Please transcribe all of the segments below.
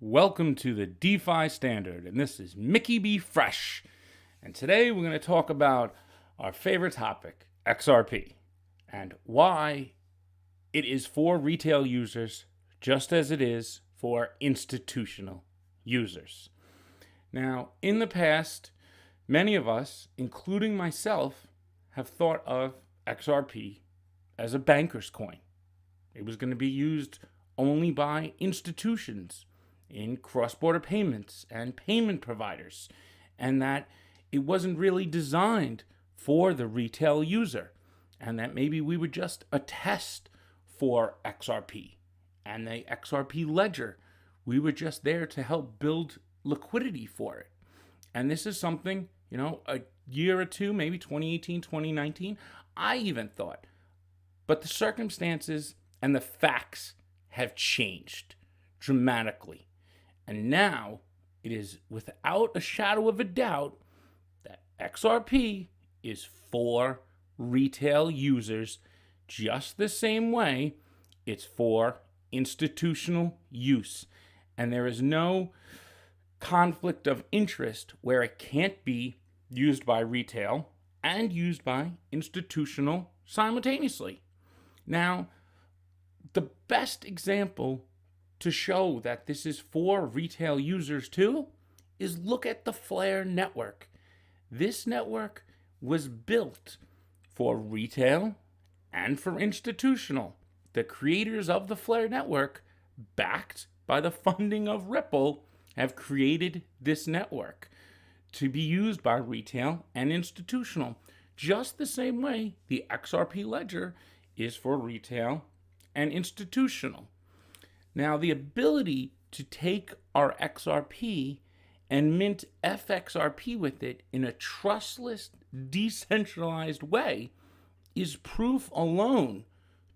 Welcome to the DeFi Standard, and this is Mickey B Fresh. And today we're going to talk about our favorite topic, XRP, and why it is for retail users just as it is for institutional users. Now, in the past, many of us, including myself, have thought of XRP as a banker's coin. It was going to be used only by institutions in cross-border payments and payment providers, and that it wasn't really designed for the retail user, and that maybe we were just a test for XRP and the XRP ledger. We were just there to help build liquidity for it. And this is something, a year or two, maybe 2018, 2019, I even thought. But the circumstances and the facts have changed dramatically. And now it is without a shadow of a doubt that XRP is for retail users just the same way it's for institutional use. And there is no conflict of interest where it can't be used by retail and used by institutional simultaneously. Now, the best example to show that this is for retail users too is look at the Flare network. This network was built for retail and for institutional. The creators of the Flare network, backed by the funding of Ripple, have created this network to be used by retail and institutional, just the same way the XRP ledger is for retail and institutional. Now, the ability to take our XRP and mint Fxrp with it in a trustless, decentralized way is proof alone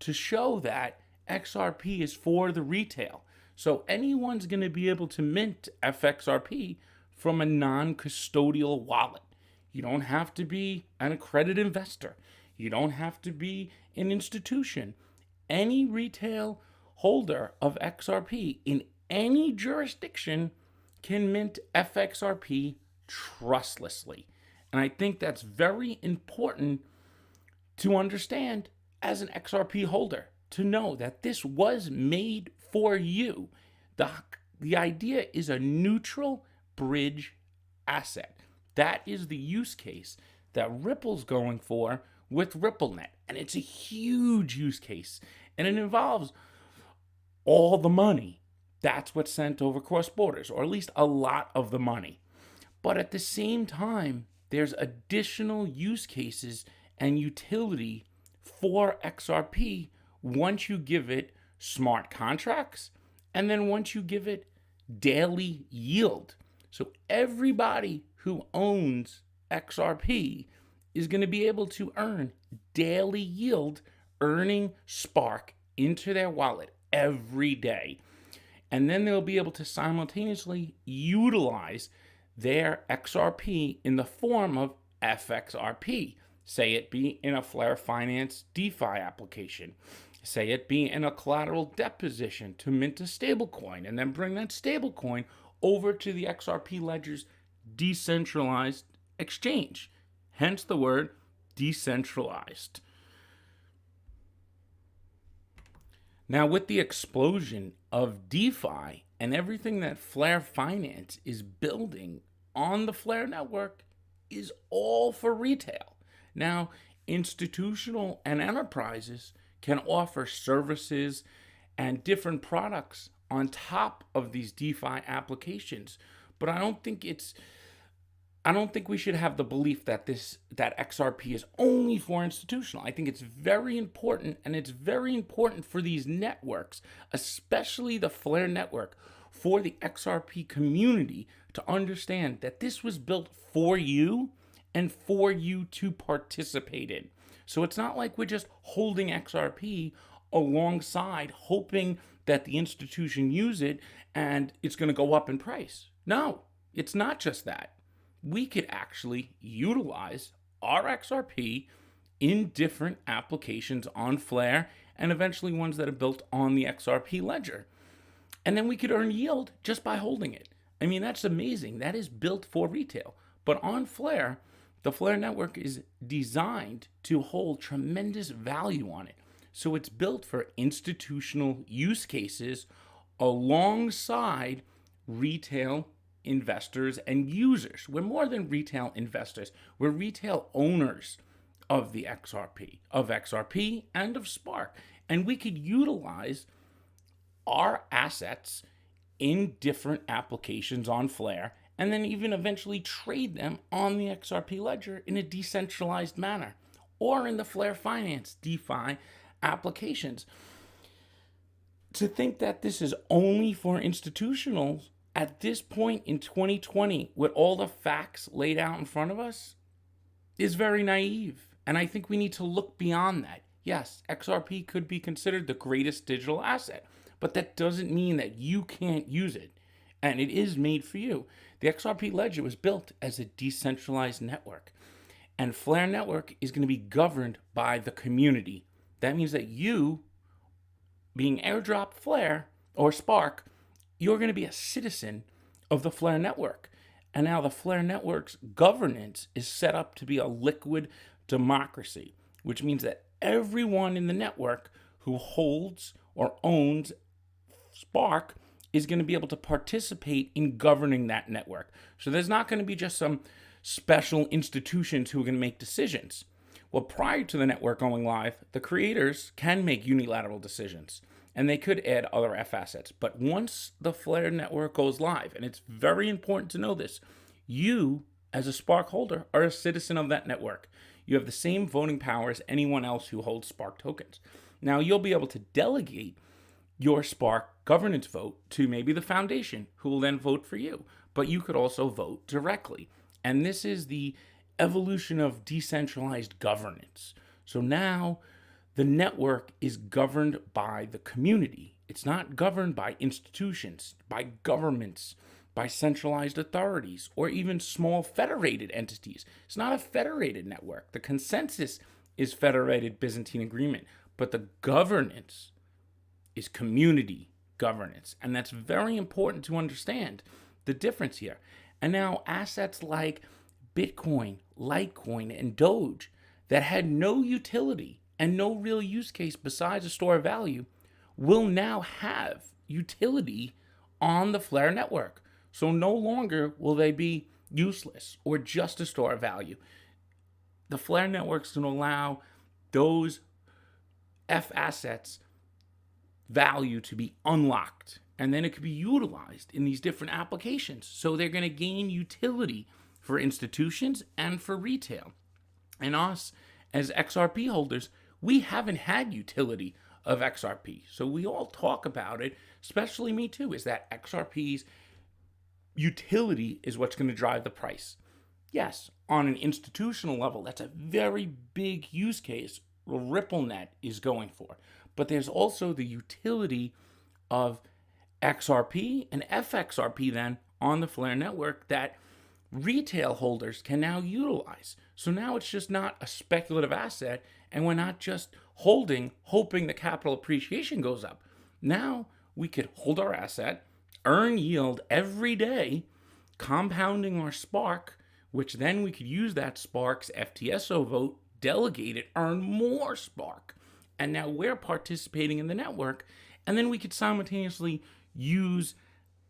to show that XRP is for the retail. So anyone's going to be able to mint Fxrp from a non-custodial wallet. You don't have to be an accredited investor. You don't have to be an institution. Any retail holder of XRP in any jurisdiction can mint Fxrp trustlessly. And I think that's very important to understand as an XRP holder, to know that this was made for you. The idea is a neutral bridge asset. That is the use case that Ripple's going for with RippleNet. And it's a huge use case. And it involves all the money. That's what's sent over cross borders, or at least a lot of the money. But at the same time, there's additional use cases and utility for XRP once you give it smart contracts and then once you give it daily yield. So everybody who owns XRP is going to be able to earn daily yield, earning Spark into their wallet every day. And then they'll be able to simultaneously utilize their XRP in the form of Fxrp. Say it be in a FlareFinance DeFi application. Say it be in a collateral deposition to mint a stablecoin and then bring that stablecoin over to the XRP ledger's decentralized exchange. Hence the word decentralized. Now, with the explosion of DeFi and everything that FlareFinance is building on the Flare network is all for retail. Now, institutional and enterprises can offer services and different products on top of these DeFi applications, but I don't think we should have the belief that that XRP is only for institutional. I think it's very important, and it's very important for these networks, especially the Flare network, for the XRP community to understand that this was built for you and for you to participate in. So it's not like we're just holding XRP alongside hoping that the institution use it and it's going to go up in price. No, it's not just that. We could actually utilize our XRP in different applications on Flare and eventually ones that are built on the XRP ledger. And then we could earn yield just by holding it. I mean, that's amazing. That is built for retail. But on Flare, the Flare network is designed to hold tremendous value on it. So it's built for institutional use cases alongside retail investors and users. We're more than retail investors. We're retail owners of the XRP and of Spark. And we could utilize our assets in different applications on Flare and then even eventually trade them on the XRP ledger in a decentralized manner or in the FlareFinance DeFi applications. To think that this is only for institutionals at this point in 2020 with all the facts laid out in front of us is very naive. And I think we need to look beyond that. Yes, XRP could be considered the greatest digital asset, but that doesn't mean that you can't use it. And it is made for you. The XRP ledger was built as a decentralized network. And Flare Network is going to be governed by the community. That means that you, being airdrop Flare or Spark, you're going to be a citizen of the Flare Network. And now the Flare Network's governance is set up to be a liquid democracy, which means that everyone in the network who holds or owns Spark is going to be able to participate in governing that network. So there's not going to be just some special institutions who are going to make decisions. Well, prior to the network going live, the creators can make unilateral decisions and they could add other FAssets. But once the Flare network goes live, and it's very important to know this, you as a Spark holder are a citizen of that network. You have the same voting power as anyone else who holds Spark tokens. Now you'll be able to delegate your Spark governance vote to maybe the foundation, who will then vote for you. But you could also vote directly. And this is the evolution of decentralized governance. So now the network is governed by the community. It's not governed by institutions, by governments, by centralized authorities, or even small federated entities. It's not a federated network. The consensus is federated Byzantine agreement, but the governance is community governance. And that's very important to understand the difference here. And now assets like Bitcoin, Litecoin, and Doge that had no utility and no real use case besides a store of value will now have utility on the Flare network. So no longer will they be useless or just a store of value. The Flare network is going to allow those FAssets value to be unlocked, and then it could be utilized in these different applications. So they're going to gain utility for institutions and for retail. And us as XRP holders, we haven't had utility of XRP. So we all talk about it, especially me too, is that XRP's utility is what's going to drive the price. Yes, on an institutional level, that's a very big use case RippleNet is going for. But there's also the utility of XRP and FXRP then on the Flare network that retail holders can now utilize. So now it's just not a speculative asset, and we're not just holding, hoping the capital appreciation goes up. Now we could hold our asset, earn yield every day, compounding our Spark, which then we could use that Spark's FTSO vote, delegate it, earn more Spark. And now we're participating in the network, and then we could simultaneously use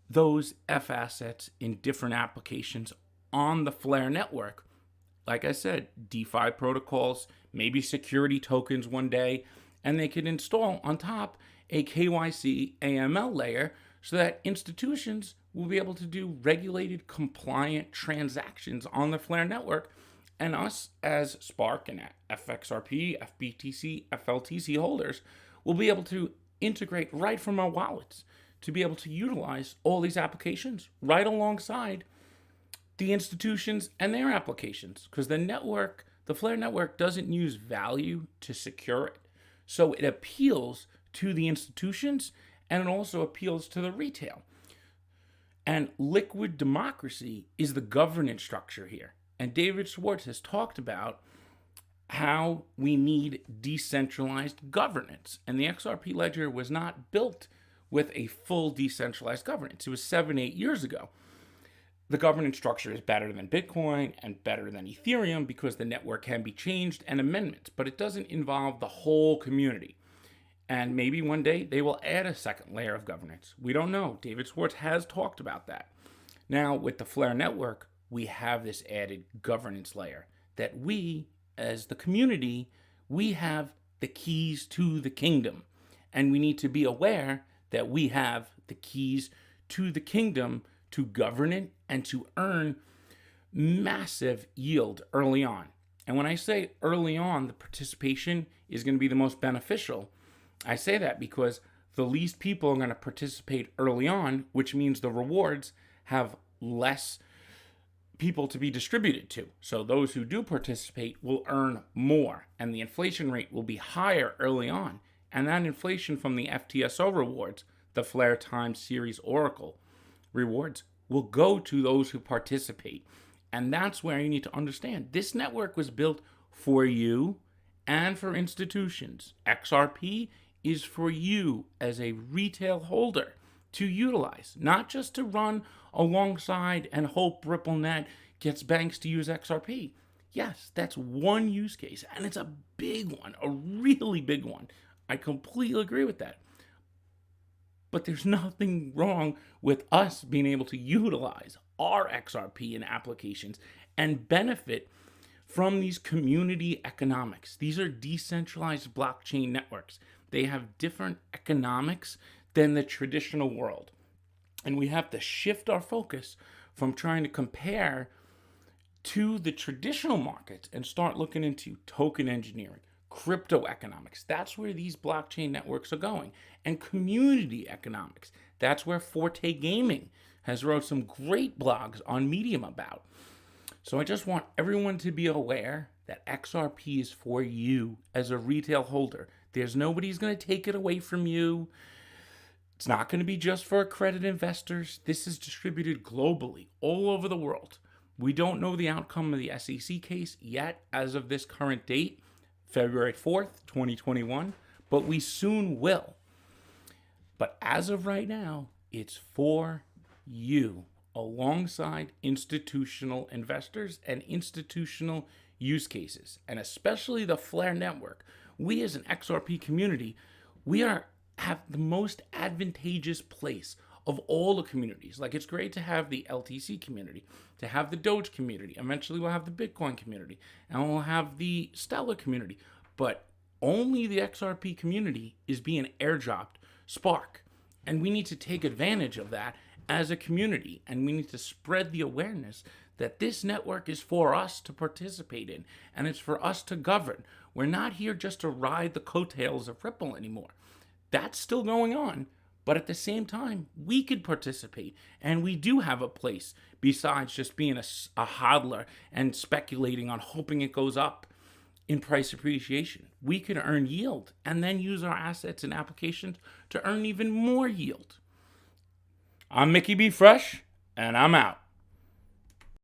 those FAssets in different applications on the Flare network. Like I said, DeFi protocols, maybe security tokens one day, and they could install on top a KYC AML layer so that institutions will be able to do regulated, compliant transactions on the Flare network. And us as Spark and FXRP, FBTC, FLTC holders will be able to integrate right from our wallets to be able to utilize all these applications right alongside the institutions and their applications. Because the network, the Flare network, doesn't use value to secure it. So it appeals to the institutions and it also appeals to the retail. And liquid democracy is the governance structure here. And David Schwartz has talked about how we need decentralized governance. And the XRP ledger was not built with a full decentralized governance. It was 7-8 years ago. The governance structure is better than Bitcoin and better than Ethereum because the network can be changed and amendments, but it doesn't involve the whole community. And maybe one day they will add a second layer of governance. We don't know. David Schwartz has talked about that. Now, with the Flare network, we have this added governance layer that we, as the community, we have the keys to the kingdom. And we need to be aware that we have the keys to the kingdom to govern it and to earn massive yield early on. And when I say early on, the participation is going to be the most beneficial. I say that because the least people are going to participate early on, which means the rewards have less people to be distributed to. So those who do participate will earn more, and the inflation rate will be higher early on. And that inflation from the FTSO rewards, the Flare Time Series Oracle rewards, will go to those who participate. And that's where you need to understand this network was built for you and for institutions. XRP is for you as a retail holder to utilize, not just to run alongside and hope RippleNet gets banks to use XRP. Yes, that's one use case, and it's a big one, a really big one. I completely agree with that. But there's nothing wrong with us being able to utilize our XRP in applications and benefit from these community economics. These are decentralized blockchain networks. They have different economics than the traditional world. And we have to shift our focus from trying to compare to the traditional markets and start looking into token engineering, crypto economics. That's where these blockchain networks are going. And community economics. That's where Forte Gaming has wrote some great blogs on Medium about. So I just want everyone to be aware that XRP is for you as a retail holder. There's nobody's going to take it away from you. It's not going to be just for accredited investors. This is distributed globally, all over the world. We don't know the outcome of the SEC case yet as of this current date, February 4th, 2021, but we soon will. But as of right now, it's for you, alongside institutional investors and institutional use cases, and especially the Flare network. We as an XRP community, we have the most advantageous place of all the communities. Like, it's great to have the LTC community, to have the Doge community. Eventually we'll have the Bitcoin community, and we'll have the Stellar community. But only the XRP community is being airdropped Spark. And we need to take advantage of that as a community. And we need to spread the awareness that this network is for us to participate in, and it's for us to govern. We're not here just to ride the coattails of Ripple anymore. That's still going on. But at the same time, we could participate, and we do have a place besides just being a hodler and speculating on hoping it goes up in price appreciation. We could earn yield and then use our assets and applications to earn even more yield. I'm Mickey B. Fresh, and I'm out.